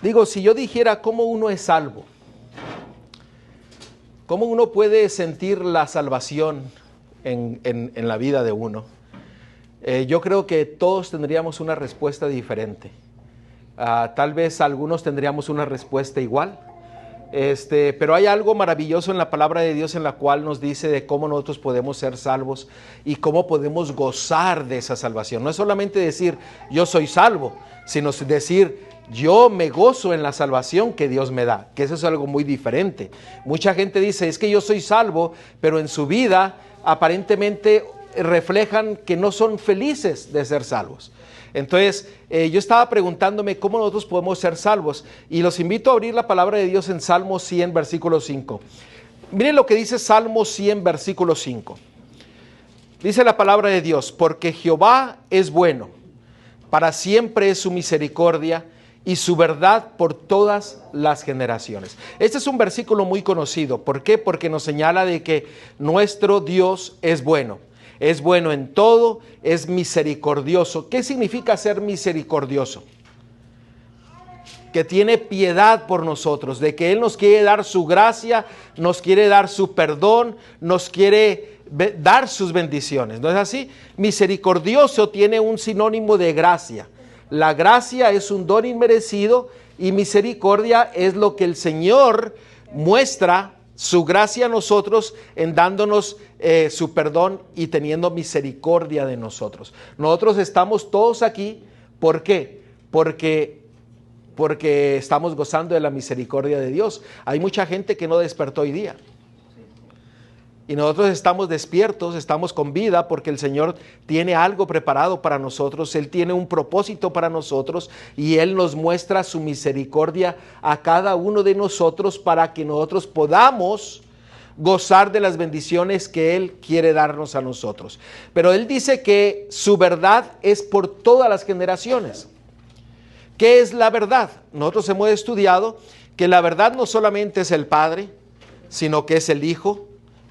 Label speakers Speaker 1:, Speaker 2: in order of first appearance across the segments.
Speaker 1: Digo, si yo dijera cómo uno es salvo, cómo uno puede sentir la salvación en la vida de uno, yo creo que todos tendríamos una respuesta diferente. Tal vez algunos tendríamos una respuesta igual, pero hay algo maravilloso en la palabra de Dios en la cual nos dice de cómo nosotros podemos ser salvos y cómo podemos gozar de esa salvación. No es solamente decir yo soy salvo, sino decir yo me gozo en la salvación que Dios me da, que eso es algo muy diferente. Mucha gente dice es que yo soy salvo, pero en su vida aparentemente reflejan que no son felices de ser salvos. Entonces, yo estaba preguntándome cómo nosotros podemos ser salvos y los invito a abrir la palabra de Dios en Salmo 100, versículo 5. Miren lo que dice Salmo 100, versículo 5. Dice la palabra de Dios: porque Jehová es bueno, para siempre es su misericordia y su verdad por todas las generaciones. Este es un versículo muy conocido. ¿Por qué? Porque nos señala de que nuestro Dios es bueno. Es bueno en todo, es misericordioso. ¿Qué significa ser misericordioso? Que tiene piedad por nosotros, de que Él nos quiere dar su gracia, nos quiere dar su perdón, nos quiere dar sus bendiciones. ¿No es así? Misericordioso tiene un sinónimo de gracia. La gracia es un don inmerecido y misericordia es lo que el Señor muestra su gracia a nosotros en dándonos su perdón y teniendo misericordia de nosotros. Nosotros estamos todos aquí, ¿por qué? Porque estamos gozando de la misericordia de Dios. Hay mucha gente que no despertó hoy día. Y nosotros estamos despiertos, estamos con vida porque el Señor tiene algo preparado para nosotros. Él tiene un propósito para nosotros y Él nos muestra su misericordia a cada uno de nosotros para que nosotros podamos gozar de las bendiciones que Él quiere darnos a nosotros. Pero Él dice que su verdad es por todas las generaciones. ¿Qué es la verdad? Nosotros hemos estudiado que la verdad no solamente es el Padre, sino que es el Hijo,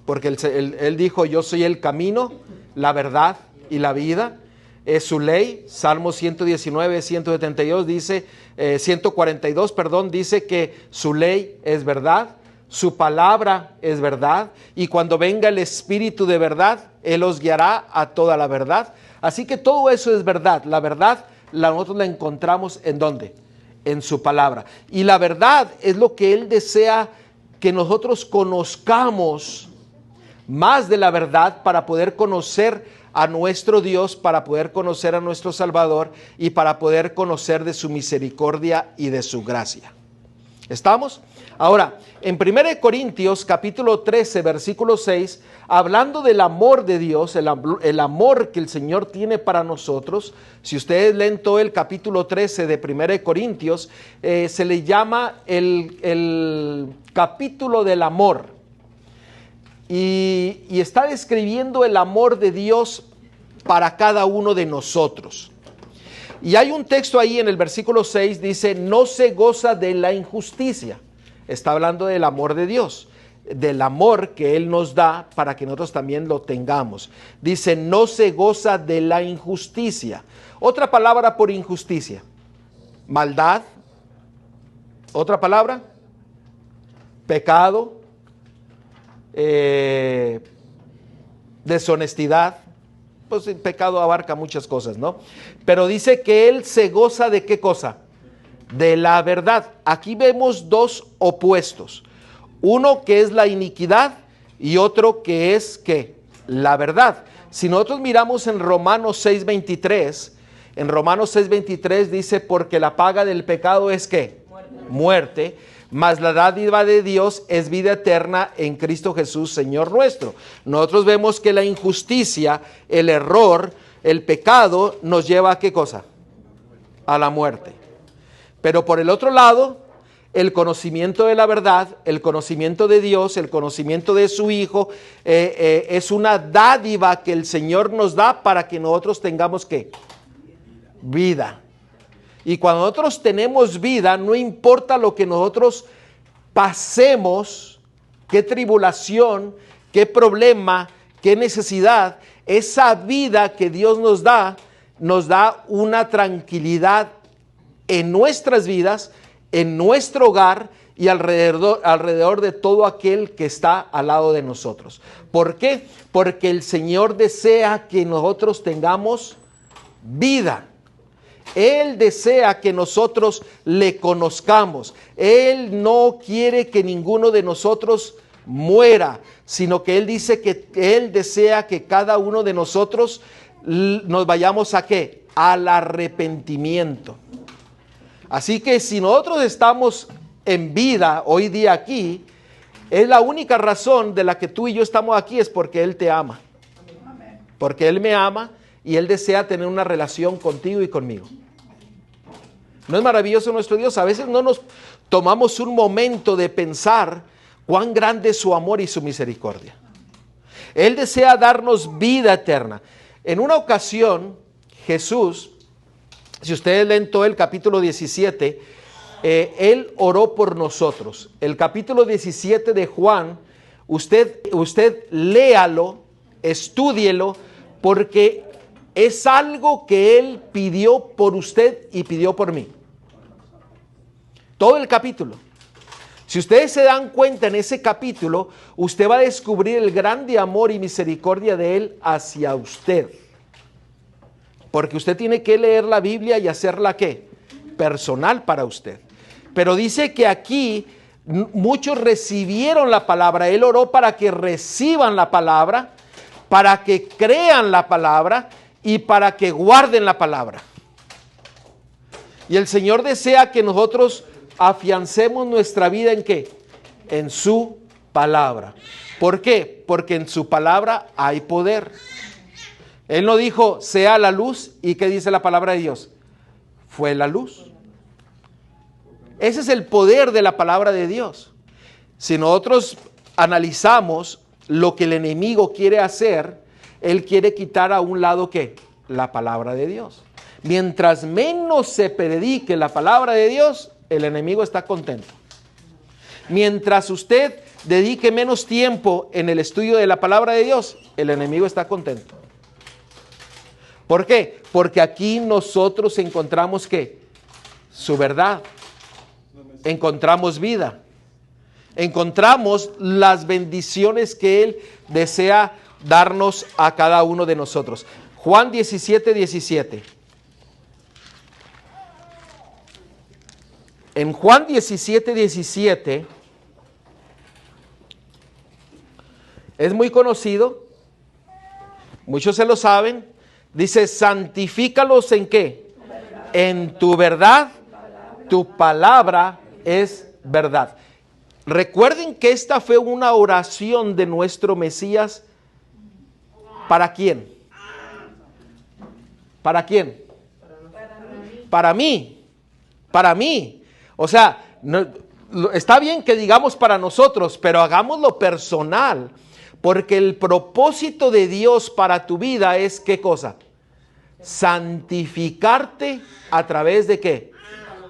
Speaker 1: porque él dijo, yo soy el camino, la verdad y la vida. Es su ley. Salmo 119, 172 dice, 142, perdón, dice que su ley es verdad, su palabra es verdad, y cuando venga el Espíritu de verdad, Él os guiará a toda la verdad. Así que todo eso es verdad. La verdad nosotros la encontramos ¿en dónde? En su palabra. Y la verdad es lo que Él desea que nosotros conozcamos más de la verdad para poder conocer a nuestro Dios, para poder conocer a nuestro Salvador y para poder conocer de su misericordia y de su gracia. ¿Estamos? Ahora, en 1 Corintios capítulo 13, versículo 6, hablando del amor de Dios, el amor que el Señor tiene para nosotros, si ustedes leen todo el capítulo 13 de 1 Corintios, se le llama el capítulo del amor. Y está describiendo el amor de Dios para cada uno de nosotros. Y hay un texto ahí en el versículo 6, dice, no se goza de la injusticia. Está hablando del amor de Dios, del amor que Él nos da para que nosotros también lo tengamos. Dice, no se goza de la injusticia. Otra palabra por injusticia, maldad. Otra palabra, pecado. Deshonestidad. Pues el pecado abarca muchas cosas, ¿no? Pero dice que Él se goza de ¿qué cosa? De la verdad. Aquí vemos dos opuestos. Uno que es la iniquidad y otro que es ¿qué? La verdad. Si nosotros miramos en Romanos 6:23, en Romanos 6:23 dice, porque la paga del pecado es ¿qué? Muerte. Mas la dádiva de Dios es vida eterna en Cristo Jesús, Señor nuestro. Nosotros vemos que la injusticia, el error, el pecado nos lleva a ¿qué cosa? A la muerte. Pero por el otro lado, el conocimiento de la verdad, el conocimiento de Dios, el conocimiento de su Hijo, es una dádiva que el Señor nos da para que nosotros tengamos ¿qué? Vida. Y cuando nosotros tenemos vida, no importa lo que nosotros pasemos, qué tribulación, qué problema, qué necesidad, esa vida que Dios nos da una tranquilidad en nuestras vidas en nuestro hogar y alrededor de todo aquel que está al lado de nosotros. ¿Por qué? Porque el Señor desea que nosotros tengamos vida. Él desea que nosotros le conozcamos. Él no quiere que ninguno de nosotros muera, sino que Él dice que Él desea que cada uno de nosotros nos vayamos ¿a qué? Al arrepentimiento. Así que si nosotros estamos en vida hoy día aquí, es la única razón de la que tú y yo estamos aquí, es porque Él te ama. Porque Él me ama y Él desea tener una relación contigo y conmigo. ¿No es maravilloso nuestro Dios? A veces no nos tomamos un momento de pensar cuán grande es su amor y su misericordia. Él desea darnos vida eterna. En una ocasión, Jesús, si ustedes leen todo el capítulo 17, Él oró por nosotros. El capítulo 17 de Juan, usted léalo, estúdielo, porque es algo que Él pidió por usted y pidió por mí. Todo el capítulo. Si ustedes se dan cuenta en ese capítulo, usted va a descubrir el grande amor y misericordia de Él hacia usted. Porque usted tiene que leer la Biblia y hacerla ¿qué? Personal para usted. Pero dice que aquí muchos recibieron la palabra. Él oró para que reciban la palabra, para que crean la palabra y para que guarden la palabra. Y el Señor desea que nosotros afiancemos nuestra vida ¿en qué? En su palabra. ¿Por qué? Porque en su palabra hay poder. Él no dijo, sea la luz, ¿y qué dice la palabra de Dios? Fue la luz. Ese es el poder de la palabra de Dios. Si nosotros analizamos lo que el enemigo quiere hacer, él quiere quitar a un lado ¿qué? La palabra de Dios. Mientras menos se predique la palabra de Dios, el enemigo está contento. Mientras usted dedique menos tiempo en el estudio de la palabra de Dios, el enemigo está contento. ¿Por qué? Porque aquí nosotros encontramos ¿qué? Su verdad. Encontramos vida. Encontramos las bendiciones que Él desea darnos a cada uno de nosotros. Juan 17, 17. En Juan 17, 17 es muy conocido, muchos se lo saben, dice, santifícalos ¿en qué? En tu verdad, tu palabra es verdad. Recuerden que esta fue una oración de nuestro Mesías. ¿Para quién? ¿Para quién? Para mí. Para mí. O sea, está bien que digamos para nosotros, pero hagámoslo personal. Porque el propósito de Dios para tu vida es ¿qué cosa? Santificarte a través de ¿qué?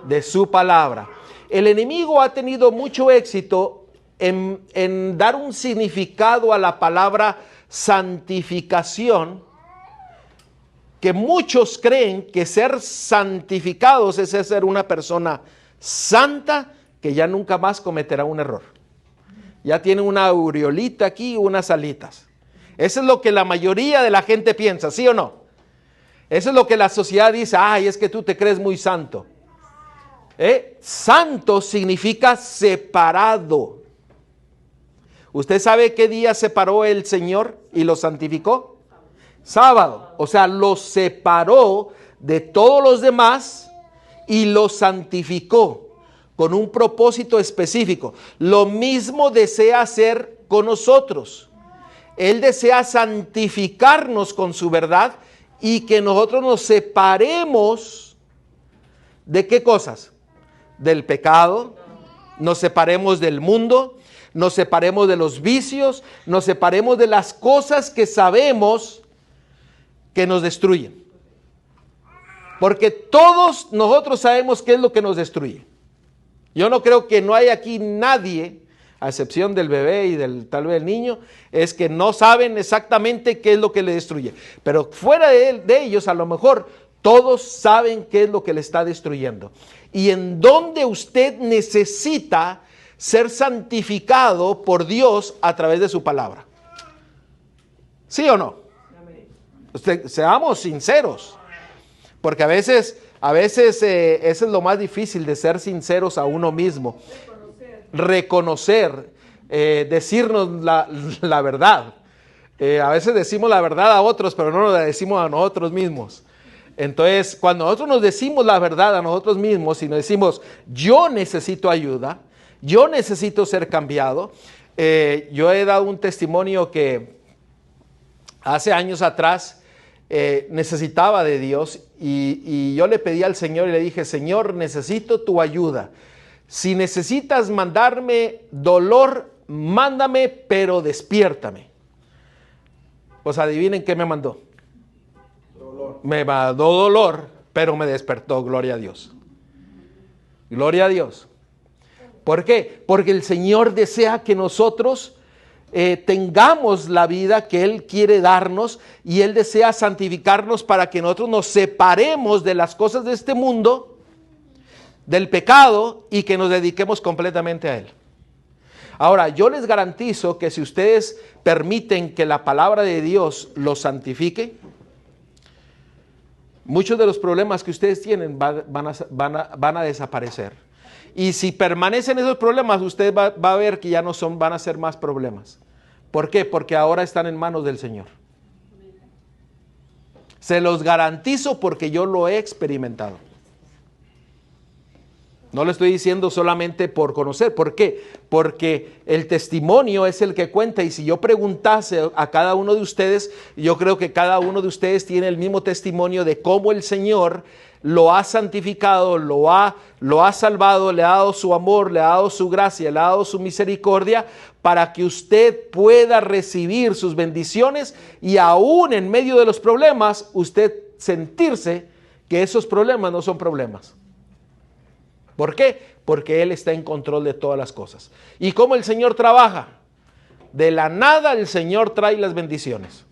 Speaker 1: De su palabra. El enemigo ha tenido mucho éxito en dar un significado a la palabra santificación, que muchos creen que ser santificados es ser una persona santa que ya nunca más cometerá un error. Ya tiene una aureolita aquí y unas alitas. Eso es lo que la mayoría de la gente piensa, ¿sí o no? Eso es lo que la sociedad dice, ay, es que tú te crees muy santo. Santo significa separado. ¿Usted sabe qué día separó el Señor y lo santificó? Sábado. O sea, lo separó de todos los demás y lo santificó con un propósito específico. Lo mismo desea hacer con nosotros. Él desea santificarnos con su verdad y que nosotros nos separemos ¿de qué cosas? Del pecado, nos separemos del mundo, nos separemos de los vicios, nos separemos de las cosas que sabemos que nos destruyen. Porque todos nosotros sabemos qué es lo que nos destruye. Yo no creo que no hay aquí nadie, a excepción del bebé y tal vez el niño, es que no saben exactamente qué es lo que le destruye. Pero fuera de ellos, a lo mejor Todos saben qué es lo que le está destruyendo y en dónde usted necesita ser santificado por Dios a través de su palabra. ¿Sí o no? Seamos sinceros, porque a veces eso es lo más difícil, de ser sinceros a uno mismo. Reconocer, decirnos la verdad. A veces decimos la verdad a otros, pero no nos la decimos a nosotros mismos. Entonces, cuando nosotros nos decimos la verdad a nosotros mismos y nos decimos, yo necesito ayuda, yo necesito ser cambiado. Yo he dado un testimonio que hace años atrás necesitaba de Dios y yo le pedí al Señor y le dije, Señor, necesito tu ayuda. Si necesitas mandarme dolor, mándame, pero despiértame. Pues adivinen qué me mandó. Dolor. Me mandó dolor, pero me despertó, gloria a Dios. Gloria a Dios. ¿Por qué? Porque el Señor desea que nosotros tengamos la vida que Él quiere darnos y Él desea santificarnos para que nosotros nos separemos de las cosas de este mundo, del pecado, y que nos dediquemos completamente a Él. Ahora, yo les garantizo que si ustedes permiten que la palabra de Dios los santifique, muchos de los problemas que ustedes tienen van a desaparecer. Y si permanecen esos problemas, usted va a ver que ya no van a ser más problemas. ¿Por qué? Porque ahora están en manos del Señor. Se los garantizo porque yo lo he experimentado. No lo estoy diciendo solamente por conocer. ¿Por qué? Porque el testimonio es el que cuenta, y si yo preguntase a cada uno de ustedes, yo creo que cada uno de ustedes tiene el mismo testimonio de cómo el Señor lo ha santificado, lo ha salvado, le ha dado su amor, le ha dado su gracia, le ha dado su misericordia, para que usted pueda recibir sus bendiciones y aún en medio de los problemas, usted sentirse que esos problemas no son problemas. ¿Por qué? Porque Él está en control de todas las cosas. ¿Y cómo el Señor trabaja? De la nada el Señor trae las bendiciones.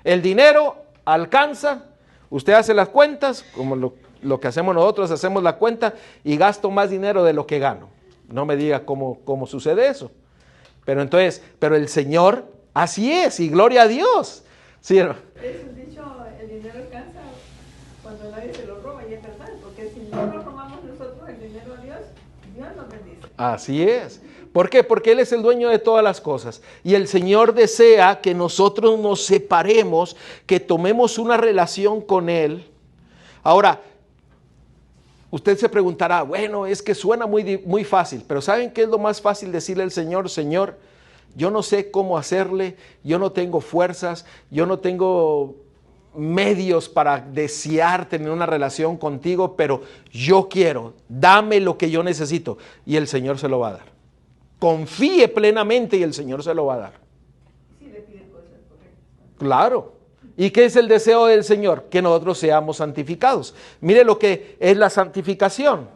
Speaker 1: El dinero alcanza, usted hace las cuentas, como lo que hacemos nosotros, hacemos la cuenta y gasto más dinero de lo que gano. No me diga cómo sucede eso. Pero el Señor, así es, y gloria a Dios. ¿Sí?
Speaker 2: Es un dicho, el dinero alcanza cuando nadie se lo roba, y es verdad, porque si no lo robamos nosotros el dinero a Dios, Dios nos bendice.
Speaker 1: Así es. ¿Por qué? Porque Él es el dueño de todas las cosas. Y el Señor desea que nosotros nos separemos, que tomemos una relación con Él. Ahora, usted se preguntará, bueno, es que suena muy fácil, pero ¿saben qué es lo más fácil? Decirle al Señor, Señor, yo no sé cómo hacerle, yo no tengo fuerzas, yo no tengo medios para desear tener una relación contigo, pero yo quiero, dame lo que yo necesito, y el Señor se lo va a dar. Confíe plenamente y el Señor se lo va a dar.
Speaker 2: Sí, le pide cosas correctas.
Speaker 1: Claro. ¿Y qué es el deseo del Señor? Que nosotros seamos santificados. Mire lo que es la santificación.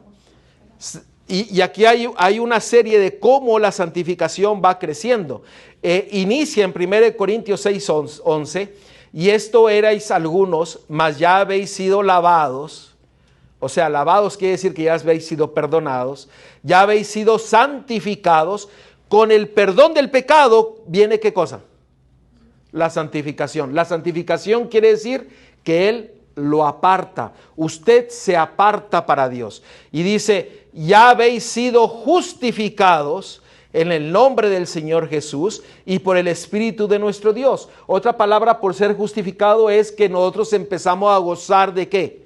Speaker 1: Y aquí hay una serie de cómo la santificación va creciendo. Inicia en 1 Corintios 6:11, y esto erais algunos, mas ya habéis sido lavados. O sea, lavados quiere decir que ya habéis sido perdonados, ya habéis sido santificados. Con el perdón del pecado viene ¿qué cosa? La santificación. La santificación quiere decir que Él lo aparta. Usted se aparta para Dios. Y dice, ya habéis sido justificados en el nombre del Señor Jesús y por el Espíritu de nuestro Dios. Otra palabra por ser justificado es que nosotros empezamos a gozar ¿de qué?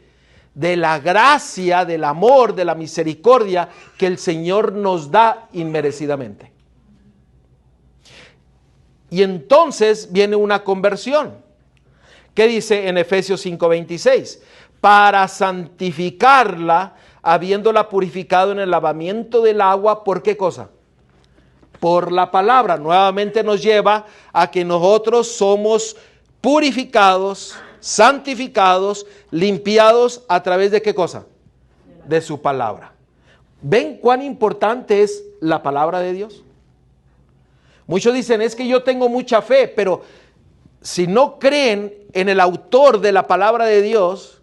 Speaker 1: De la gracia, del amor, de la misericordia que el Señor nos da inmerecidamente. Y entonces viene una conversión. ¿Qué dice en Efesios 5:26? Para santificarla, habiéndola purificado en el lavamiento del agua, ¿por qué cosa? Por la palabra. Nuevamente nos lleva a que nosotros somos purificados, santificados, limpiados a través de ¿qué cosa? De su palabra. ¿Ven cuán importante es la palabra de Dios? Muchos dicen, es que yo tengo mucha fe, pero si no creen en el autor de la palabra de Dios,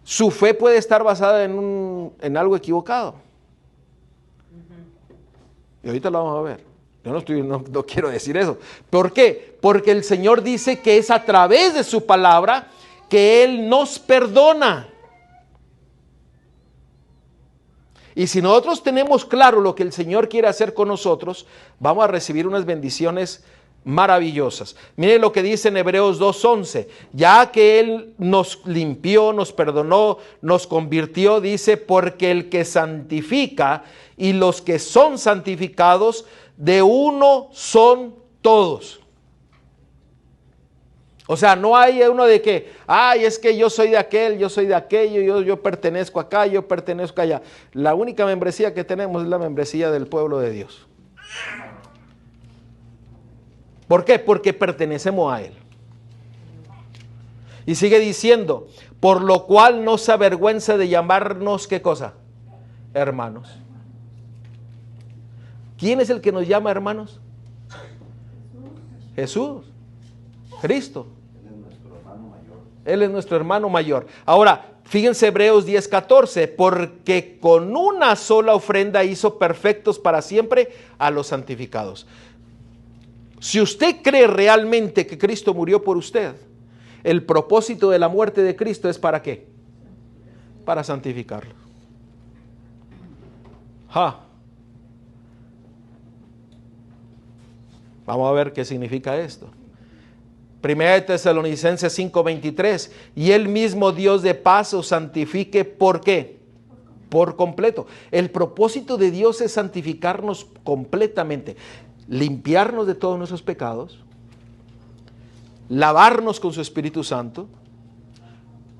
Speaker 1: su fe puede estar basada en algo equivocado. Y ahorita lo vamos a ver. Yo no quiero decir eso. ¿Por qué? Porque el Señor dice que es a través de su palabra que Él nos perdona. Y si nosotros tenemos claro lo que el Señor quiere hacer con nosotros, vamos a recibir unas bendiciones maravillosas. Miren lo que dice en Hebreos 2:11. Ya que Él nos limpió, nos perdonó, nos convirtió, dice, porque el que santifica y los que son santificados, de uno son todos. O sea, no hay uno de que, ay, es que yo soy de aquel, yo soy de aquello, yo pertenezco acá, yo pertenezco allá. La única membresía que tenemos es la membresía del pueblo de Dios. ¿Por qué? Porque pertenecemos a Él. Y sigue diciendo, por lo cual no se avergüenza de llamarnos, ¿qué cosa? Hermanos. ¿Quién es el que nos llama hermanos? Jesús, Cristo. Él es nuestro hermano mayor. Ahora, fíjense Hebreos 10:14, porque con una sola ofrenda hizo perfectos para siempre a los santificados. Si usted cree realmente que Cristo murió por usted, el propósito de la muerte de Cristo es ¿para qué? Para santificarlo. Vamos a ver qué significa esto. Primera de Tesalonicenses 5:23, y el mismo Dios de paz os santifique, ¿por qué? Por completo. El propósito de Dios es santificarnos completamente, limpiarnos de todos nuestros pecados, lavarnos con su Espíritu Santo.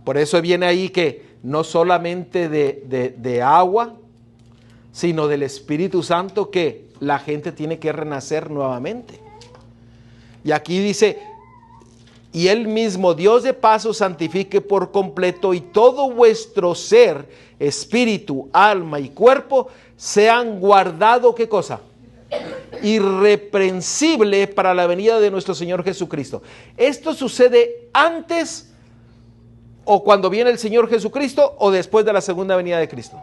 Speaker 1: Por eso viene ahí que no solamente de agua, sino del Espíritu Santo, que la gente tiene que renacer nuevamente. Y aquí dice, y el mismo Dios de paz os santifique por completo, y todo vuestro ser, espíritu, alma y cuerpo, sean guardado, ¿qué cosa? Irreprensible para la venida de nuestro Señor Jesucristo. Esto sucede antes o cuando viene el Señor Jesucristo o después de la segunda venida de Cristo.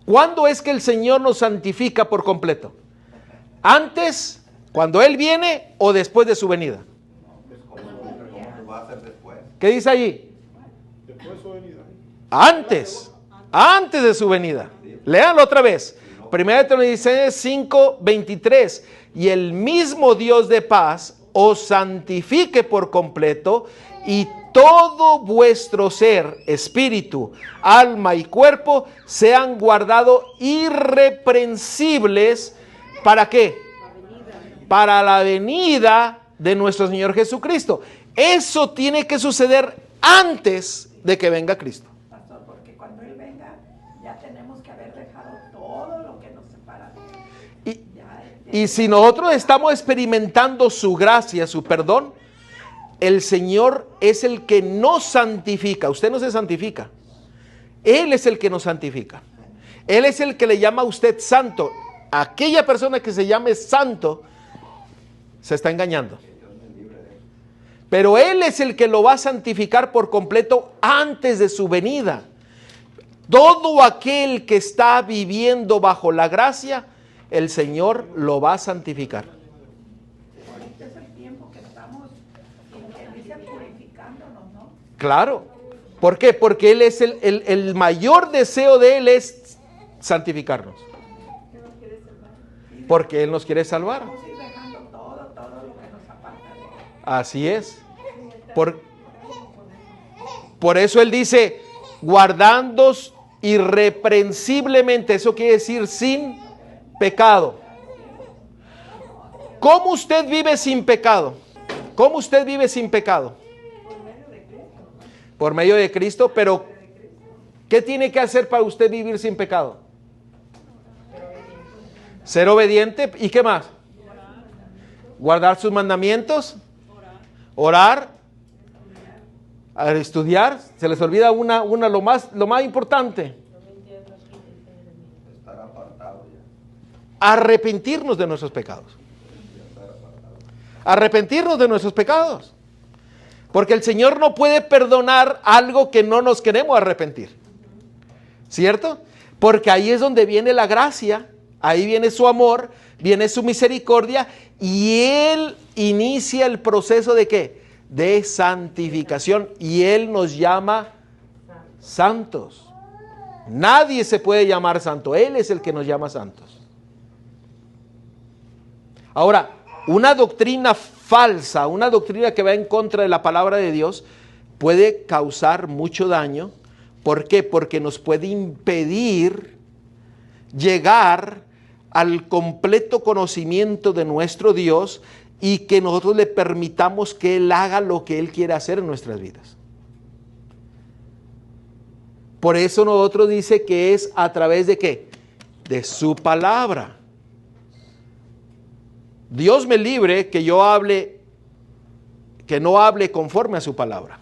Speaker 1: ¿Cuándo es que el Señor nos santifica por completo? ¿Antes, cuando Él viene, o después de su venida? ¿Qué dice allí? Antes de su venida. Léanlo otra vez. Primera de Tesalonicenses 5:23. Y el mismo Dios de paz os santifique por completo, y todo vuestro ser, espíritu, alma y cuerpo sean guardados irreprensibles. ¿Para qué? Para la venida de nuestro Señor Jesucristo. Eso tiene que suceder antes de que venga Cristo.
Speaker 2: Pastor, porque cuando Él venga ya tenemos que haber dejado todo lo que nos separa de Él. Y
Speaker 1: si nosotros estamos experimentando su gracia, su perdón, el Señor es el que nos santifica. Usted no se santifica. Él es el que nos santifica. Él es el que le llama a usted santo. Aquella persona que se llame santo se está engañando. Pero Él es el que lo va a santificar por completo antes de su venida. Todo aquel que está viviendo bajo la gracia, el Señor lo va a santificar.
Speaker 2: ahorita es el tiempo que estamos purificándonos, ¿no?
Speaker 1: Claro. ¿Por qué? Porque Él es el mayor deseo de Él es santificarnos. Porque Él nos quiere salvar.
Speaker 2: Vamos a ir dejando todo lo que nos aparta de Él.
Speaker 1: Así es. Por eso Él dice, guardándoos irreprensiblemente. Eso quiere decir sin pecado. ¿Cómo usted vive sin pecado? ¿Cómo usted vive sin pecado? Por medio de Cristo. Pero ¿qué tiene que hacer para usted vivir sin pecado? Ser obediente. ¿Y qué más? Guardar sus mandamientos. Orar. Estudiar. Se les olvida una lo más importante. Arrepentirnos de nuestros pecados. arrepentirnos de nuestros pecados. Porque el Señor no puede perdonar algo que no nos queremos arrepentir. ¿Cierto? Porque ahí es donde viene la gracia, ahí viene su amor, viene su misericordia y Él inicia el proceso ¿de qué? De santificación y Él nos llama santos. Nadie se puede llamar santo, Él es el que nos llama santos. Ahora, una doctrina falsa, una doctrina que va en contra de la palabra de Dios, puede causar mucho daño. ¿Por qué? Porque nos puede impedir llegar al completo conocimiento de nuestro Dios y que nosotros le permitamos que Él haga lo que Él quiere hacer en nuestras vidas. Por eso nosotros dice que es a través de ¿qué? De su palabra. Dios me libre que yo hable, que no hable conforme a su palabra.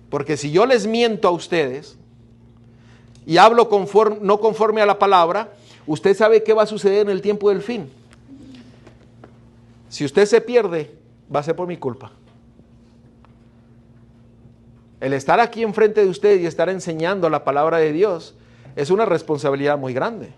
Speaker 1: Porque si yo les miento a ustedes y hablo no conforme a la palabra, usted sabe qué va a suceder en el tiempo del fin. Si usted se pierde, va a ser por mi culpa. El estar aquí enfrente de usted y estar enseñando la palabra de Dios es una responsabilidad muy grande.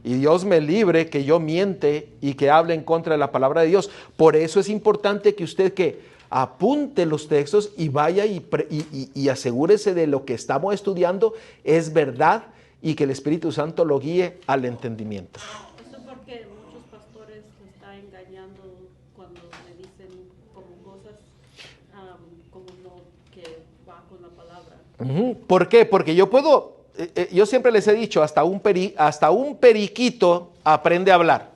Speaker 1: Y Dios me libre que yo miente y que hable en contra de la palabra de Dios. Por eso es importante que usted que apunte los textos y vaya y asegúrese de lo que estamos estudiando es verdad y que el Espíritu Santo lo guíe al entendimiento.
Speaker 3: Eso es porque muchos pastores se están engañando cuando le dicen como cosas como no que va con la palabra.
Speaker 1: ¿Por qué? Porque yo siempre les he dicho, hasta un periquito aprende a hablar.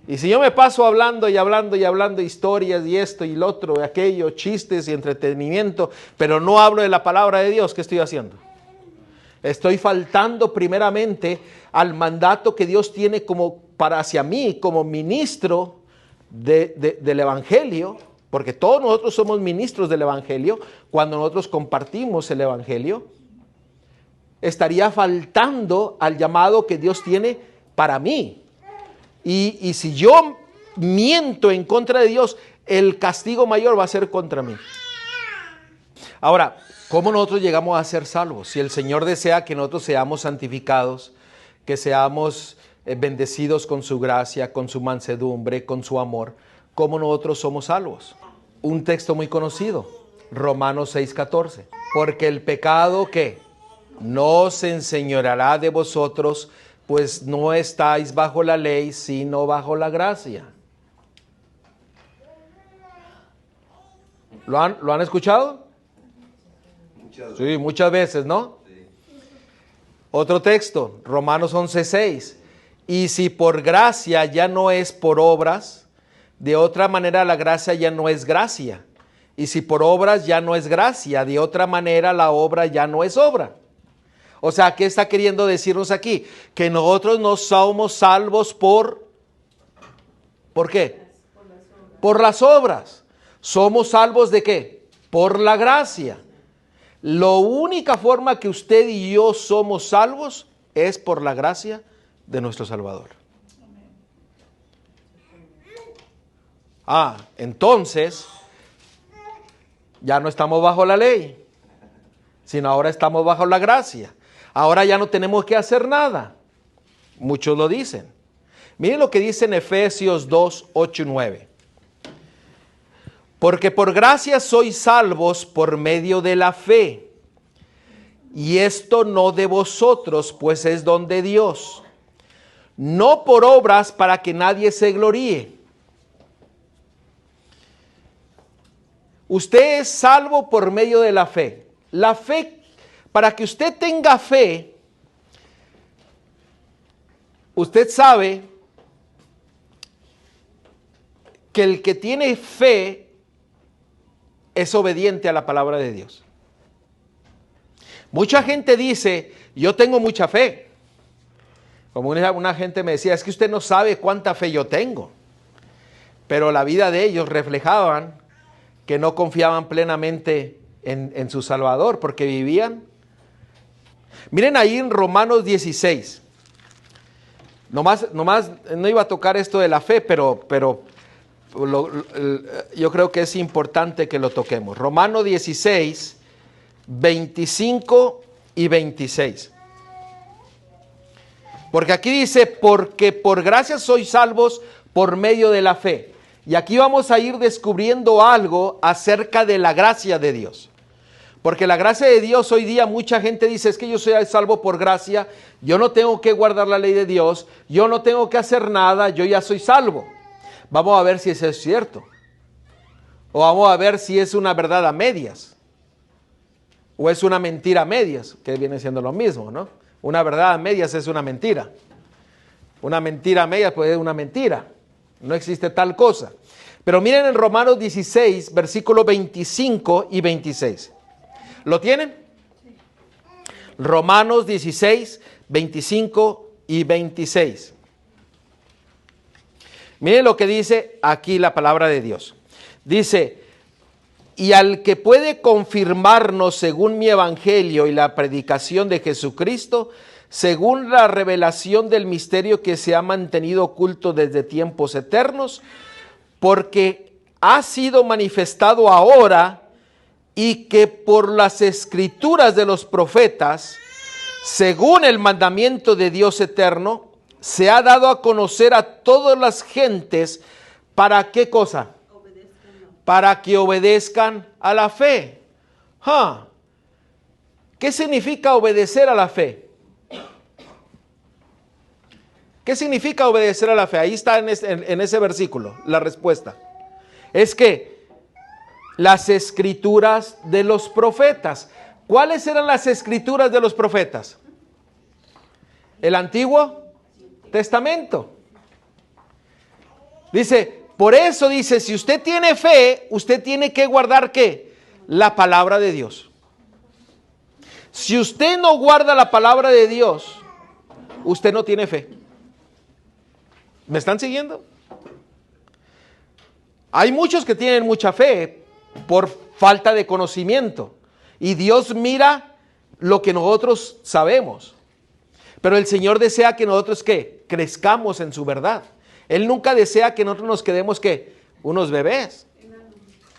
Speaker 1: Y si yo me paso hablando y hablando y hablando historias y esto y lo otro y aquello, chistes y entretenimiento, pero no hablo de la palabra de Dios, ¿qué estoy haciendo? Estoy faltando primeramente al mandato que Dios tiene como para hacia mí, como ministro del Evangelio, porque todos nosotros somos ministros del Evangelio. Cuando nosotros compartimos el Evangelio, estaría faltando al llamado que Dios tiene para mí. Y si yo miento en contra de Dios, el castigo mayor va a ser contra mí. Ahora, ¿cómo nosotros llegamos a ser salvos? Si el Señor desea que nosotros seamos santificados, que seamos bendecidos con su gracia, con su mansedumbre, con su amor, ¿cómo nosotros somos salvos? Un texto muy conocido, Romanos 6:14. Porque el pecado, ¿qué? No se enseñoreará de vosotros, pues no estáis bajo la ley, sino bajo la gracia. ¿Lo han escuchado? Sí, muchas veces, ¿no? Sí. Otro texto, Romanos 11:6. Y si por gracia ya no es por obras, de otra manera la gracia ya no es gracia. Y si por obras ya no es gracia, de otra manera la obra ya no es obra. O sea, ¿qué está queriendo decirnos aquí? Que nosotros no somos salvos ¿por qué? Por las obras. ¿Somos salvos de qué? Por la gracia. La única forma que usted y yo somos salvos es por la gracia de nuestro Salvador. Entonces, ya no estamos bajo la ley, sino ahora estamos bajo la gracia. Ahora ya no tenemos que hacer nada. Muchos lo dicen. Miren lo que dice en Efesios 2, 8 y 9. Porque por gracia sois salvos por medio de la fe. Y esto no de vosotros, pues es don de Dios. No por obras para que nadie se gloríe. Usted es salvo por medio de la fe. La fe, para que usted tenga fe, usted sabe que el que tiene fe es obediente a la palabra de Dios. Mucha gente dice, yo tengo mucha fe. Como una gente me decía, es que usted no sabe cuánta fe yo tengo. Pero la vida de ellos reflejaban que no confiaban plenamente en su Salvador, porque vivían. Miren ahí en Romanos 16. Nomás no iba a tocar esto de la fe, pero yo creo que es importante que lo toquemos. Romanos 16, 25 y 26. Porque aquí dice, porque por gracia sois salvos por medio de la fe. Y aquí vamos a ir descubriendo algo acerca de la gracia de Dios. Porque la gracia de Dios hoy día mucha gente dice, es que yo soy salvo por gracia, yo no tengo que guardar la ley de Dios, yo no tengo que hacer nada, yo ya soy salvo. Vamos a ver si eso es cierto. O vamos a ver si es una verdad a medias. O es una mentira a medias, que viene siendo lo mismo, ¿no? Una verdad a medias es una mentira. Una mentira a medias puede ser una mentira. No existe tal cosa. Pero miren en Romanos 16, versículos 25 y 26. ¿Lo tienen? Sí. Romanos 16, 25 y 26. Miren lo que dice aquí la palabra de Dios. Dice, y al que puede confirmarnos según mi evangelio y la predicación de Jesucristo, según la revelación del misterio que se ha mantenido oculto desde tiempos eternos, porque ha sido manifestado ahora y que por las escrituras de los profetas, según el mandamiento de Dios eterno, se ha dado a conocer a todas las gentes, ¿para qué cosa? Para que obedezcan a la fe. ¿Qué significa obedecer a la fe? ¿Qué significa obedecer a la fe? Ahí está en ese versículo la respuesta. Es que las escrituras de los profetas. ¿Cuáles eran las escrituras de los profetas? El Antiguo Testamento. Dice, por eso dice, si usted tiene fe, usted tiene que guardar ¿qué? La palabra de Dios. Si usted no guarda la palabra de Dios, usted no tiene fe. ¿Me están siguiendo? Hay muchos que tienen mucha fe por falta de conocimiento. Y Dios mira lo que nosotros sabemos. Pero el Señor desea que nosotros ¿qué? Crezcamos en su verdad. Él nunca desea que nosotros nos quedemos ¿qué? Unos bebés,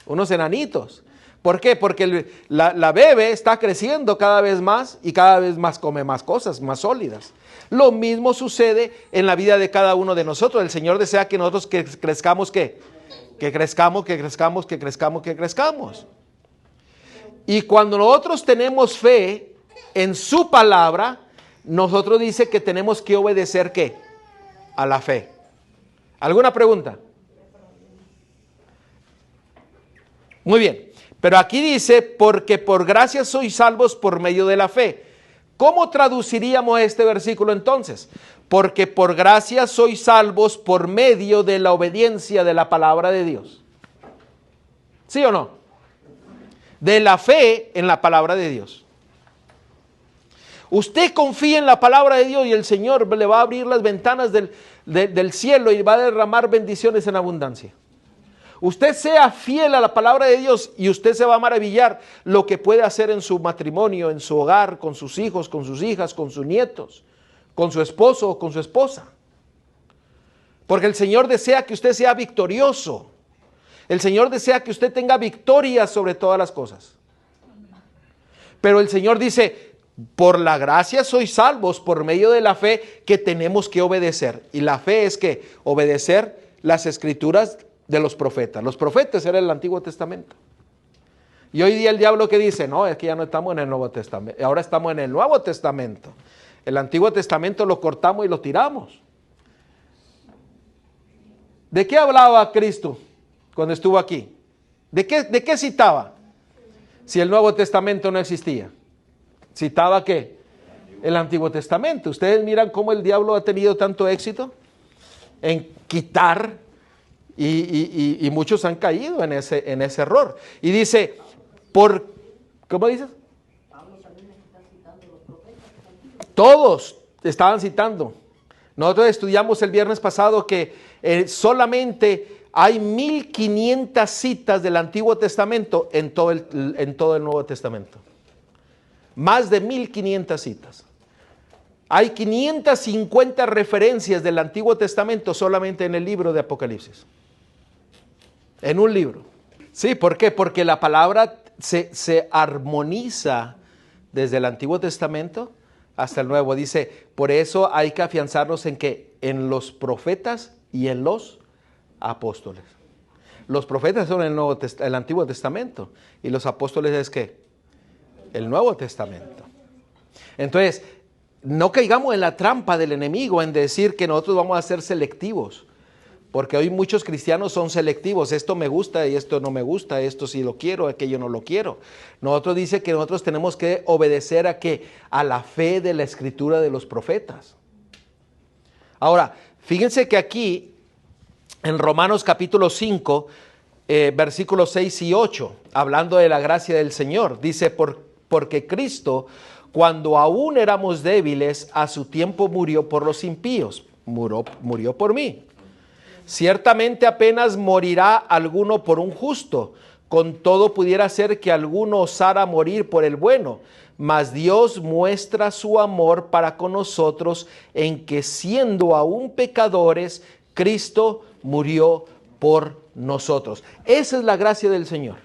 Speaker 1: unos enanitos. ¿Por qué? Porque la bebé está creciendo cada vez más y cada vez más come más cosas, más sólidas. Lo mismo sucede en la vida de cada uno de nosotros. El Señor desea que nosotros crezcamos ¿qué? Que crezcamos. Y cuando nosotros tenemos fe en su palabra, nosotros dice que tenemos que obedecer ¿qué? A la fe. ¿Alguna pregunta? Muy bien. Pero aquí dice, porque por gracia sois salvos por medio de la fe. ¿Cómo traduciríamos este versículo entonces? Porque por gracia sois salvos por medio de la obediencia de la palabra de Dios. ¿Sí o no? De la fe en la palabra de Dios. Usted confía en la palabra de Dios y el Señor le va a abrir las ventanas del cielo y va a derramar bendiciones en abundancia. Usted sea fiel a la palabra de Dios y usted se va a maravillar lo que puede hacer en su matrimonio, en su hogar, con sus hijos, con sus hijas, con sus nietos, con su esposo o con su esposa. Porque el Señor desea que usted sea victorioso. El Señor desea que usted tenga victoria sobre todas las cosas. Pero el Señor dice, por la gracia sois salvos por medio de la fe que tenemos que obedecer. Y la fe es que obedecer las escrituras de los profetas. Los profetas eran el Antiguo Testamento. Y hoy día el diablo que dice, no, es que ya no estamos en el Nuevo Testamento, ahora estamos en el Nuevo Testamento. El Antiguo Testamento lo cortamos y lo tiramos. ¿De qué hablaba Cristo cuando estuvo aquí? ¿De qué citaba? Si el Nuevo Testamento no existía. ¿Citaba qué? El Antiguo Testamento. Ustedes miran cómo el diablo ha tenido tanto éxito en quitar y muchos han caído en ese error. Y dice, ¿cómo dices? Todos estaban citando. Nosotros estudiamos el viernes pasado que solamente hay 1500 citas del Antiguo Testamento en todo el Nuevo Testamento. Más de 1500 citas. Hay 550 referencias del Antiguo Testamento solamente en el libro de Apocalipsis. En un libro. Sí, ¿por qué? Porque la palabra se armoniza desde el Antiguo Testamento hasta el Nuevo. Dice, por eso hay que afianzarnos en que en los profetas y en los apóstoles. Los profetas son el Antiguo Testamento y los apóstoles es ¿qué? El Nuevo Testamento. Entonces, no caigamos en la trampa del enemigo en decir que nosotros vamos a ser selectivos. Porque hoy muchos cristianos son selectivos. Esto me gusta y esto no me gusta. Esto sí lo quiero, aquello no lo quiero. Nosotros dice que nosotros tenemos que obedecer a la fe de la escritura de los profetas. Ahora, fíjense que aquí en Romanos capítulo 5, versículos 6 y 8, hablando de la gracia del Señor, dice, porque Cristo, cuando aún éramos débiles, a su tiempo murió por los impíos. Murió por mí. Ciertamente apenas morirá alguno por un justo, con todo pudiera ser que alguno osara morir por el bueno, mas Dios muestra su amor para con nosotros en que siendo aún pecadores, Cristo murió por nosotros. Esa es la gracia del Señor.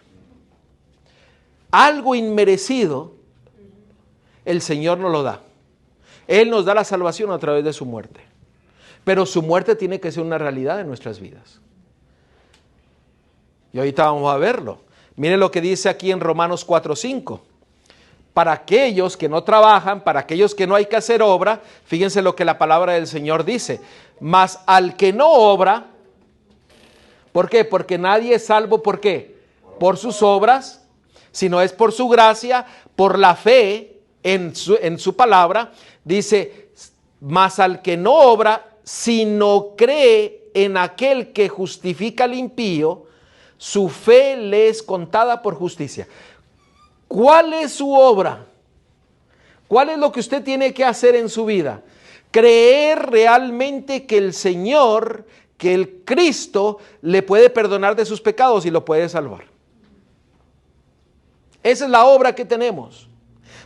Speaker 1: Algo inmerecido, el Señor nos lo da. Él nos da la salvación a través de su muerte. Pero su muerte tiene que ser una realidad en nuestras vidas. Y ahorita vamos a verlo. Miren lo que dice aquí en Romanos 4:5. Para aquellos que no trabajan, para aquellos que no hay que hacer obra, fíjense lo que la palabra del Señor dice. Mas al que no obra, ¿por qué? Porque nadie es salvo, ¿por qué? Por sus obras, sino es por su gracia, por la fe en su palabra. Dice, mas al que no obra, sino cree en aquel que justifica al impío, su fe le es contada por justicia. ¿Cuál es su obra? ¿Cuál es lo que usted tiene que hacer en su vida? Creer realmente que el Señor, que el Cristo le puede perdonar de sus pecados y lo puede salvar. Esa es la obra que tenemos.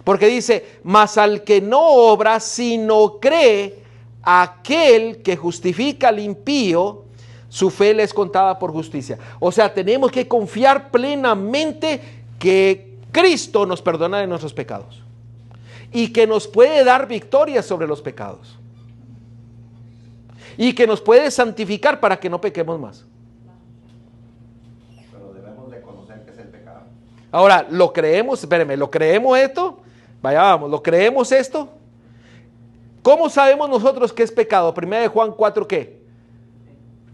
Speaker 1: Porque dice, mas al que no obra, sino cree aquel que justifica al impío, su fe le es contada por justicia. O sea, tenemos que confiar plenamente que Cristo nos perdona de nuestros pecados y que nos puede dar victoria sobre los pecados y que nos puede santificar para que no pequemos más.
Speaker 4: Pero debemos de conocer qué es el pecado.
Speaker 1: Ahora, ¿lo creemos? Espérenme, ¿lo creemos esto? Vaya, vamos, ¿lo creemos esto? ¿Cómo sabemos nosotros qué es pecado? Primera de Juan 4, ¿qué?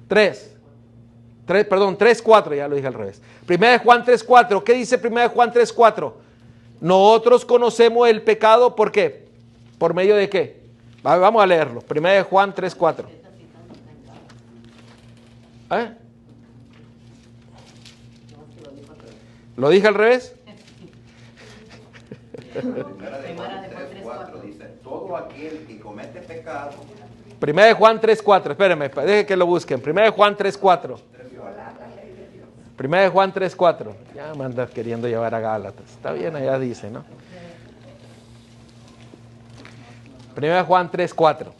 Speaker 1: 3:4, ya lo dije al revés. Primera de Juan 3:4, ¿qué dice Primera de Juan 3:4? Nosotros conocemos el pecado, ¿por qué? ¿Por medio de qué? Vamos a leerlo. Primera de Juan 3:4. ¿Lo dije al revés?
Speaker 4: Primera de Juan 3:4 dice, todo aquel que comete pecado.
Speaker 1: Primera de Juan 3:4, espérenme, deje que lo busquen. Primera de Juan 3:4. Primera de Juan 3:4. Ya me andas queriendo llevar a Gálatas. Está bien, allá dice, ¿no? Primera de Juan 3:4.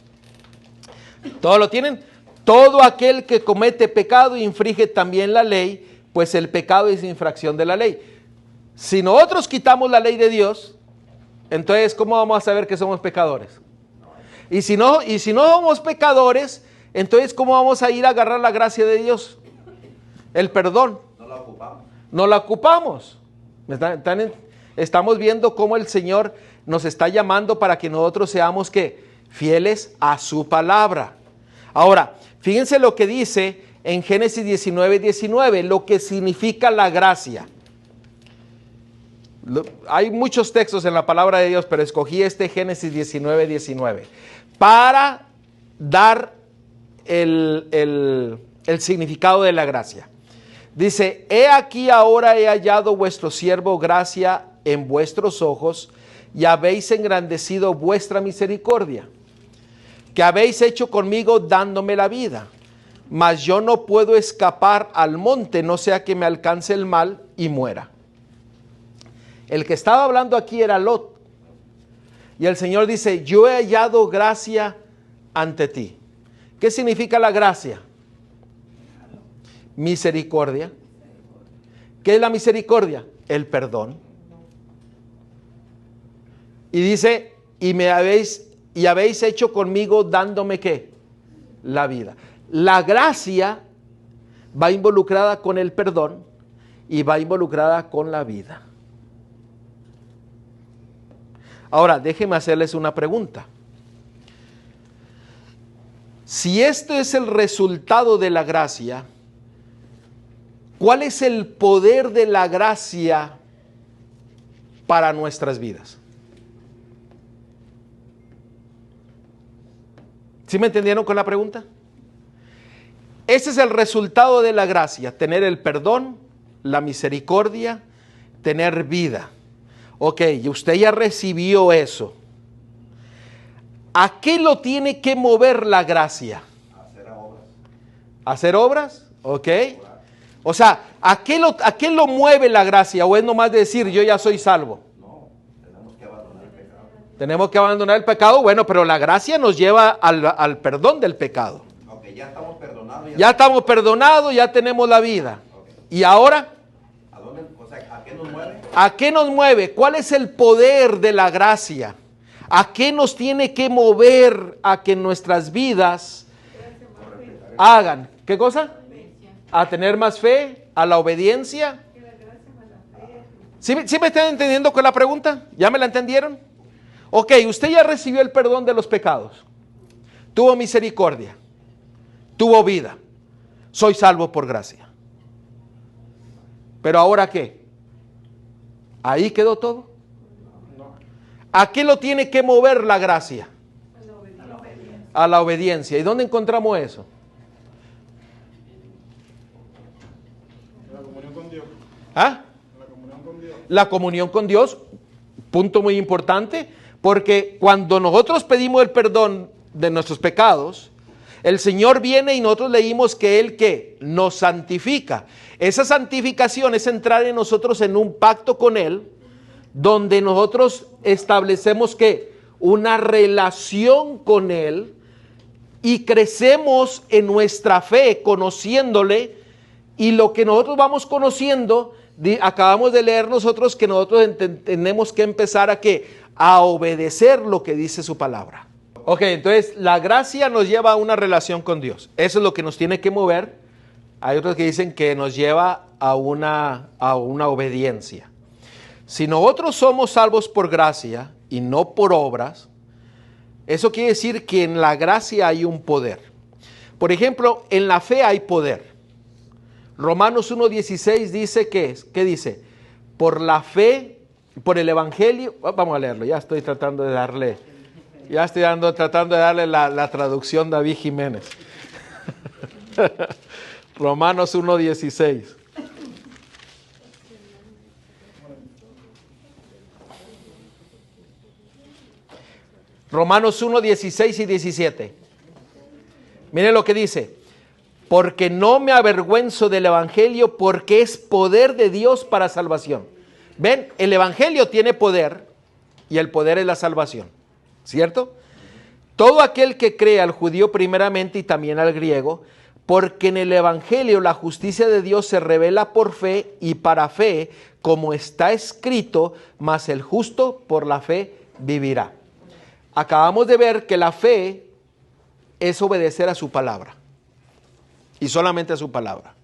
Speaker 1: ¿Todos lo tienen? Todo aquel que comete pecado infringe también la ley, pues el pecado es infracción de la ley. Si nosotros quitamos la ley de Dios, entonces ¿cómo vamos a saber que somos pecadores? Y si no somos pecadores, entonces ¿cómo vamos a ir a agarrar la gracia de Dios? El perdón.
Speaker 4: No la ocupamos.
Speaker 1: No la ocupamos. Estamos viendo cómo el Señor nos está llamando para que nosotros seamos ¿qué? Fieles a su palabra. Ahora, fíjense lo que dice en Génesis 19:19, lo que significa la gracia. Hay muchos textos en la palabra de Dios, pero escogí este Génesis 19:19 para dar el significado de la gracia. Dice, he aquí ahora he hallado vuestro siervo gracia en vuestros ojos y habéis engrandecido vuestra misericordia, que habéis hecho conmigo dándome la vida. Mas yo no puedo escapar al monte, no sea que me alcance el mal y muera. El que estaba hablando aquí era Lot. Y el Señor dice, yo he hallado gracia ante ti. ¿Qué significa la gracia? Misericordia. ¿Qué es la misericordia? El perdón. Y dice, y habéis hecho conmigo dándome ¿qué? La vida. La gracia va involucrada con el perdón y va involucrada con la vida. Ahora, déjenme hacerles una pregunta. Si esto es el resultado de la gracia, ¿cuál es el poder de la gracia para nuestras vidas? ¿Sí me entendieron con la pregunta? Ese es el resultado de la gracia, tener el perdón, la misericordia, tener vida. Ok, y usted ya recibió eso. ¿A qué lo tiene que mover la gracia?
Speaker 4: Hacer obras.
Speaker 1: ¿Hacer obras? Ok. O sea, ¿a qué lo mueve la gracia? ¿O es nomás decir, yo ya soy salvo?
Speaker 4: No, tenemos que abandonar el pecado.
Speaker 1: Tenemos que abandonar el pecado. Bueno, pero la gracia nos lleva al perdón del pecado.
Speaker 4: Ok, ya estamos perdonados.
Speaker 1: Ya estamos perdonados, ya tenemos la vida.
Speaker 4: Okay.
Speaker 1: ¿Y ahora?
Speaker 4: ¿A dónde? O sea, ¿a qué nos mueve?
Speaker 1: ¿A qué nos mueve? ¿Cuál es el poder de la gracia? ¿A qué nos tiene que mover a que nuestras vidas hagan? ¿Qué cosa? A tener más fe, a la obediencia. ¿Sí me están entendiendo con la pregunta? ¿Ya me la entendieron? Ok, usted ya recibió el perdón de los pecados. Tuvo misericordia. Tuvo vida. Soy salvo por gracia. ¿Pero ahora qué? ¿Ahí quedó todo? ¿A qué lo tiene que mover la gracia? A la obediencia. ¿Y dónde encontramos eso?
Speaker 5: La comunión con Dios.
Speaker 1: ¿Ah?
Speaker 5: La comunión con Dios.
Speaker 1: La comunión con Dios, punto muy importante, porque cuando nosotros pedimos el perdón de nuestros pecados, el Señor viene y nosotros leímos que Él ¿qué? Nos santifica. Esa santificación es entrar en nosotros en un pacto con Él, donde nosotros establecemos ¿qué? Una relación con Él y crecemos en nuestra fe conociéndole, y lo que nosotros vamos conociendo, acabamos de leer nosotros que nosotros tenemos que empezar a ¿qué? A obedecer lo que dice su palabra. Ok, entonces la gracia nos lleva a una relación con Dios. Eso es lo que nos tiene que mover. Hay otros que dicen que nos lleva a una obediencia. Si nosotros somos salvos por gracia y no por obras, eso quiere decir que en la gracia hay un poder. Por ejemplo, en la fe hay poder. Romanos 1:16 dice ¿qué dice? Por la fe, por el evangelio, vamos a leerlo, ya estoy tratando de darle la traducción de David Jiménez. Romanos 1:16. Romanos 1:16 y 17. Miren lo que dice. Porque no me avergüenzo del evangelio, porque es poder de Dios para salvación. Ven, el evangelio tiene poder y el poder es la salvación, ¿cierto? Todo aquel que cree, al judío primeramente y también al griego, porque en el evangelio la justicia de Dios se revela por fe y para fe, como está escrito, mas el justo por la fe vivirá. Acabamos de ver que la fe es obedecer a su palabra. Y solamente a su palabra.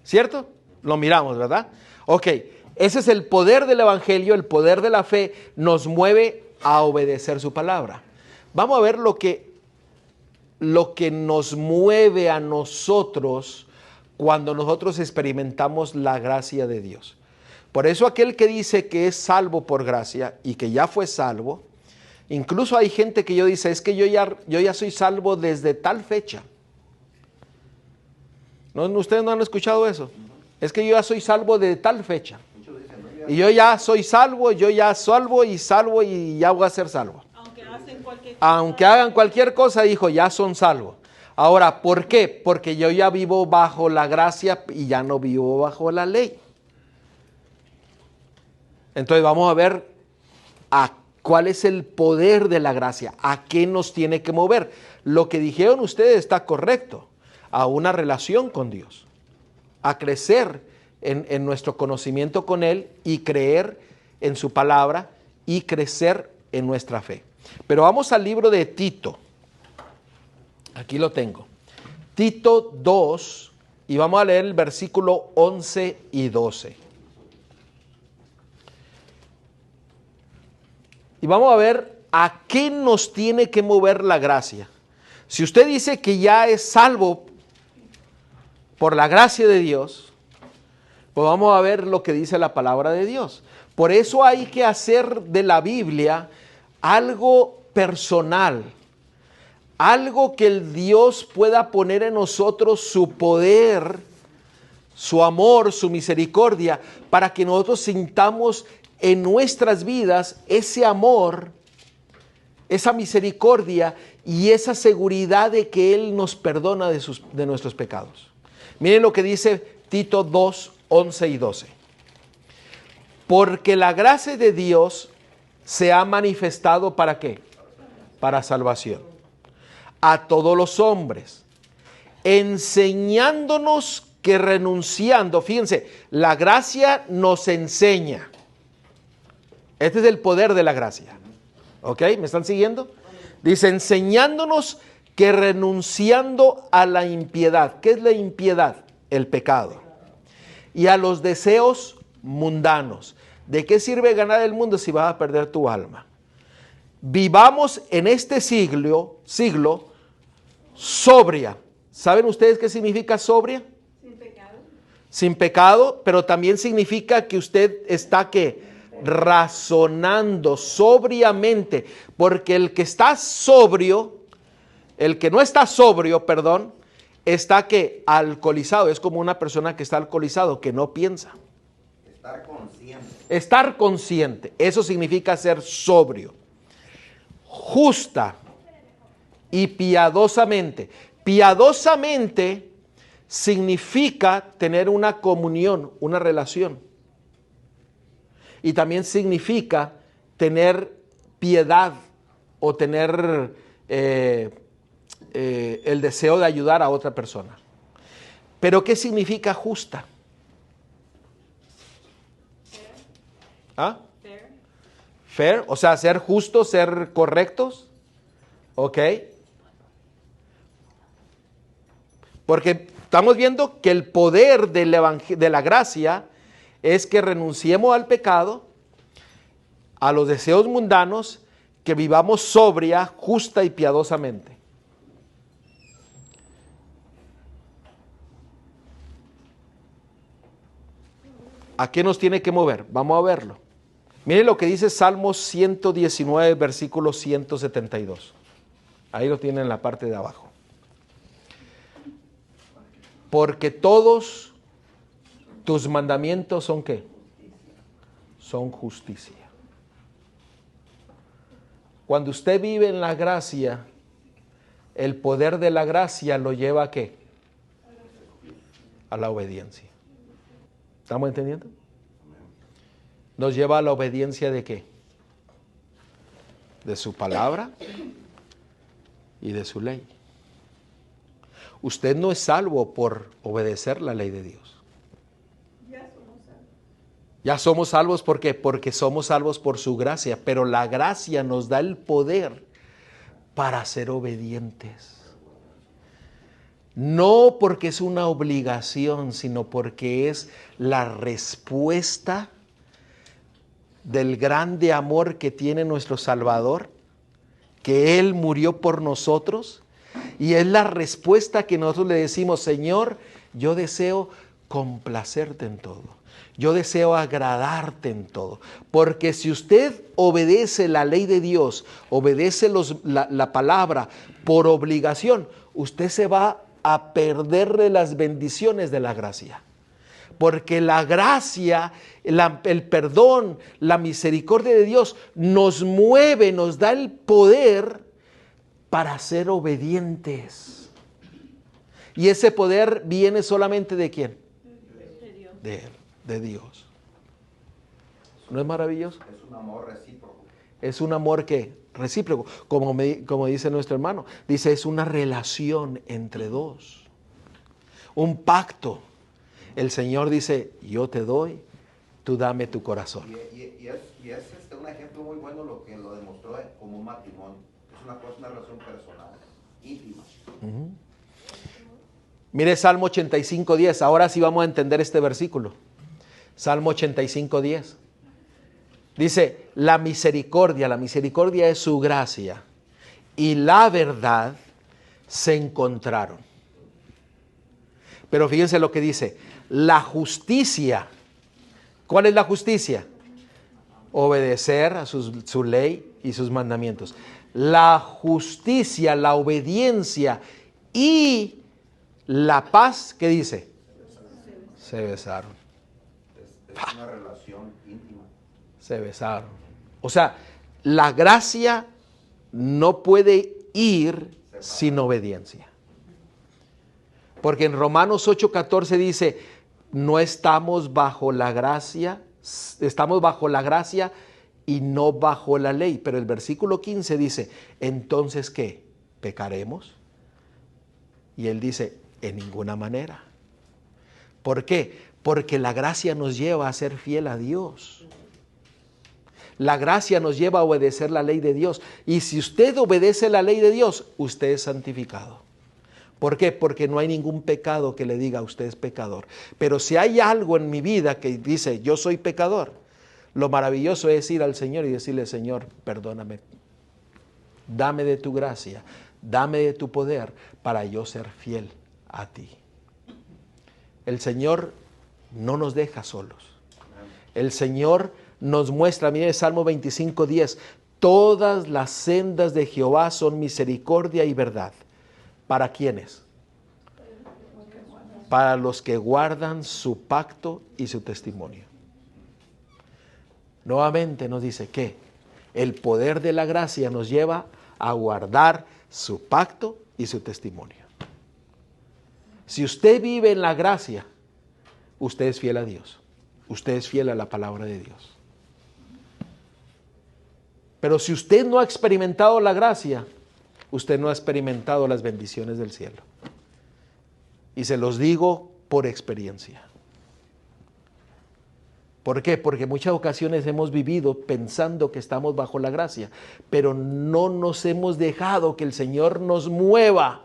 Speaker 1: ¿Cierto? Lo miramos, ¿verdad? Ok, ese es el poder del evangelio, el poder de la fe nos mueve a obedecer su palabra. Vamos a ver lo que nos mueve a nosotros cuando nosotros experimentamos la gracia de Dios. Por eso aquel que dice que es salvo por gracia y que ya fue salvo, incluso hay gente que dice, es que yo ya soy salvo desde tal fecha. ¿No? ¿Ustedes no han escuchado eso? Es que yo ya soy salvo de tal fecha. Y yo ya soy salvo, y ya voy a ser salvo. Aunque hagan cualquier cosa, hijo, ya son salvos. Ahora, ¿por qué? Porque yo ya vivo bajo la gracia y ya no vivo bajo la ley. Entonces vamos a ver cuál es el poder de la gracia, a qué nos tiene que mover. Lo que dijeron ustedes está correcto. A una relación con Dios, a crecer en nuestro conocimiento con Él y creer en su palabra y crecer en nuestra fe. Pero vamos al libro de Tito. Aquí lo tengo. Tito 2, y vamos a leer el versículo 11 y 12. Y vamos a ver a qué nos tiene que mover la gracia. Si usted dice que ya es salvo por la gracia de Dios, pues vamos a ver lo que dice la palabra de Dios. Por eso hay que hacer de la Biblia algo personal, algo que el Dios pueda poner en nosotros su poder, su amor, su misericordia, para que nosotros sintamos en nuestras vidas ese amor, esa misericordia y esa seguridad de que Él nos perdona de nuestros pecados. Miren lo que dice Tito 2, 11 y 12. Porque la gracia de Dios se ha manifestado ¿para qué? Para salvación a todos los hombres, enseñándonos que renunciando, fíjense, la gracia nos enseña. Este es el poder de la gracia. ¿Ok? ¿Me están siguiendo? Dice, enseñándonos que renunciando a la impiedad. ¿Qué es la impiedad? El pecado. Y a los deseos mundanos. ¿De qué sirve ganar el mundo si vas a perder tu alma? Vivamos en este siglo sobria. ¿Saben ustedes qué significa sobria?
Speaker 2: Sin pecado.
Speaker 1: Sin pecado, pero también significa que usted está ¿qué? Razonando sobriamente, porque el que está sobrio, el que no está sobrio, perdón, está que alcoholizado, es como una persona que está alcoholizado, que no piensa.
Speaker 4: Estar consciente.
Speaker 1: Estar consciente, eso significa ser sobrio. Justa y piadosamente. Piadosamente significa tener una comunión, una relación. Y también significa tener piedad o tener el deseo de ayudar a otra persona. Pero ¿qué significa justa? ¿Ah? Fair, o sea, ser justos, ser correctos. ¿Ok? Porque estamos viendo que el poder de la gracia es que renunciemos al pecado, a los deseos mundanos, que vivamos sobria, justa y piadosamente. ¿A qué nos tiene que mover? Vamos a verlo. Miren lo que dice Salmos 119, versículo 172. Ahí lo tienen en la parte de abajo. Porque todos tus mandamientos son ¿qué? Son justicia. Cuando usted vive en la gracia, el poder de la gracia lo lleva ¿a qué? A la obediencia. ¿Estamos entendiendo? Nos lleva a la obediencia ¿de qué? De su palabra y de su ley. Usted no es salvo por obedecer la ley de Dios. Ya somos salvos, ¿por qué? Porque somos salvos por su gracia, pero la gracia nos da el poder para ser obedientes. No porque es una obligación, sino porque es la respuesta del grande amor que tiene nuestro Salvador, que Él murió por nosotros, y es la respuesta que nosotros le decimos, Señor, yo deseo complacerte en todo. Yo deseo agradarte en todo, porque si usted obedece la ley de Dios, obedece la palabra por obligación, usted se va a perder de las bendiciones de la gracia. Porque la gracia, el perdón, la misericordia de Dios nos mueve, nos da el poder para ser obedientes. Y ese poder viene solamente ¿de quién? De Él. De Dios. ¿No es maravilloso?
Speaker 4: Es un amor recíproco.
Speaker 1: Es un amor que recíproco, como dice nuestro hermano. Dice, es una relación entre dos. Un pacto. El Señor dice, yo te doy, tú dame tu corazón.
Speaker 4: Y es un ejemplo muy bueno lo que lo demostró como un matrimonio. Es una relación personal, íntima.
Speaker 1: Mire Salmo 85:10. Ahora sí vamos a entender este versículo. Salmo 85:10. Dice, la misericordia es su gracia y la verdad se encontraron. Pero fíjense lo que dice, la justicia. ¿Cuál es la justicia? Obedecer a su ley y sus mandamientos. La justicia, la obediencia y la paz, ¿qué dice? Se besaron.
Speaker 4: Es una relación íntima.
Speaker 1: Se besaron. O sea, la gracia no puede ir sin obediencia. Porque en Romanos 8:14 dice, no estamos bajo la gracia, estamos bajo la gracia y no bajo la ley. Pero el versículo 15 dice, entonces ¿qué? ¿Pecaremos? Y él dice, en ninguna manera. ¿Por qué? Porque la gracia nos lleva a ser fiel a Dios. La gracia nos lleva a obedecer la ley de Dios. Y si usted obedece la ley de Dios, usted es santificado. ¿Por qué? Porque no hay ningún pecado que le diga usted es pecador. Pero si hay algo en mi vida que dice yo soy pecador, lo maravilloso es ir al Señor y decirle, Señor, perdóname. Dame de tu gracia, dame de tu poder para yo ser fiel a ti. El Señor no nos deja solos. El Señor nos muestra, mire Salmo 25:10, todas las sendas de Jehová son misericordia y verdad. ¿Para quiénes? Para los que guardan su pacto y su testimonio. Nuevamente nos dice que el poder de la gracia nos lleva a guardar su pacto y su testimonio. Si usted vive en la gracia, usted es fiel a Dios. Usted es fiel a la palabra de Dios. Pero si usted no ha experimentado la gracia, usted no ha experimentado las bendiciones del cielo. Y se los digo por experiencia. ¿Por qué? Porque en muchas ocasiones hemos vivido pensando que estamos bajo la gracia, pero no nos hemos dejado que el Señor nos mueva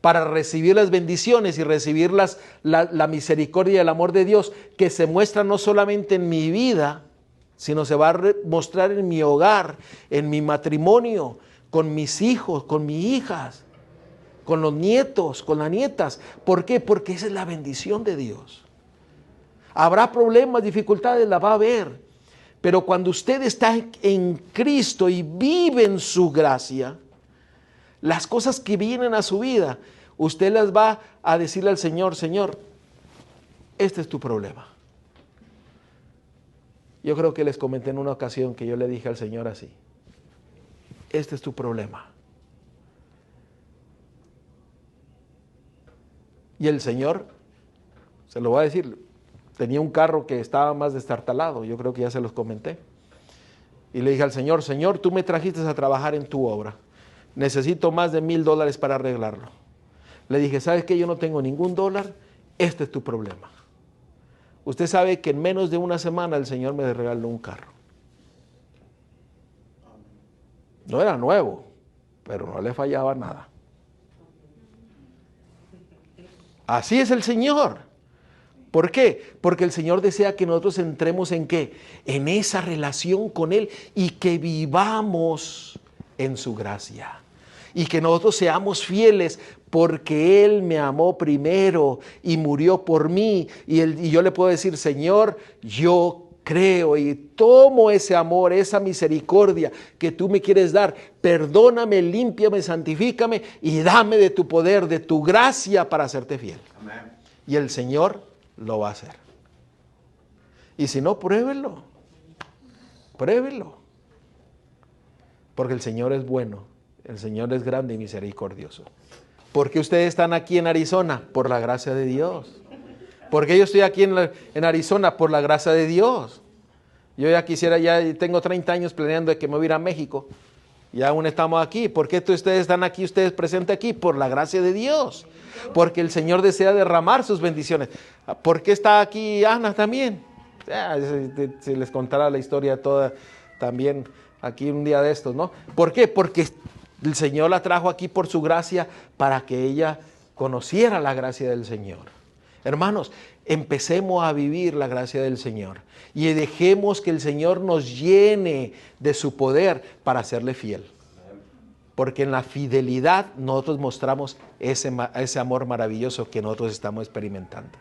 Speaker 1: para recibir las bendiciones y recibir la misericordia y el amor de Dios, que se muestra no solamente en mi vida, sino se va a mostrar en mi hogar, en mi matrimonio, con mis hijos, con mis hijas, con los nietos, con las nietas. ¿Por qué? Porque esa es la bendición de Dios. Habrá problemas, dificultades, la va a haber. Pero cuando usted está en Cristo y vive en su gracia, las cosas que vienen a su vida, usted las va a decirle al Señor, Señor, este es tu problema. Yo creo que les comenté en una ocasión que yo le dije al Señor así, este es tu problema. Y el Señor, se lo voy a decir, tenía un carro que estaba más destartalado, yo creo que ya se los comenté. Y le dije al Señor, Señor, tú me trajiste a trabajar en tu obra. Necesito más de $1,000 para arreglarlo. Le dije, ¿sabes qué? Yo no tengo ningún dólar, este es tu problema. Usted sabe que en menos de una semana el Señor me regaló un carro. No era nuevo, pero no le fallaba nada. Así es el Señor. ¿Por qué? Porque el Señor desea que nosotros entremos en ¿qué? En esa relación con Él y que vivamos en su gracia. Y que nosotros seamos fieles porque Él me amó primero y murió por mí. Y yo le puedo decir, Señor, yo creo y tomo ese amor, esa misericordia que tú me quieres dar. Perdóname, límpiame, santifícame y dame de tu poder, de tu gracia para hacerte fiel.
Speaker 4: Amén.
Speaker 1: Y el Señor lo va a hacer. Y si no, pruébelo. Pruébelo. Porque el Señor es bueno. El Señor es grande y misericordioso. ¿Por qué ustedes están aquí en Arizona? Por la gracia de Dios. ¿Por qué yo estoy aquí en Arizona? Por la gracia de Dios. Yo ya quisiera, ya tengo 30 años planeando de que me voy a ir a México. Y aún estamos aquí. ¿Por qué ustedes están aquí, ustedes presentes aquí? Por la gracia de Dios. Porque el Señor desea derramar sus bendiciones. ¿Por qué está aquí Ana también? Se les contará la historia toda también aquí un día de estos, ¿no? ¿Por qué? Porque el Señor la trajo aquí por su gracia para que ella conociera la gracia del Señor. Hermanos, empecemos a vivir la gracia del Señor y dejemos que el Señor nos llene de su poder para serle fiel. Porque en la fidelidad nosotros mostramos ese amor maravilloso que nosotros estamos experimentando.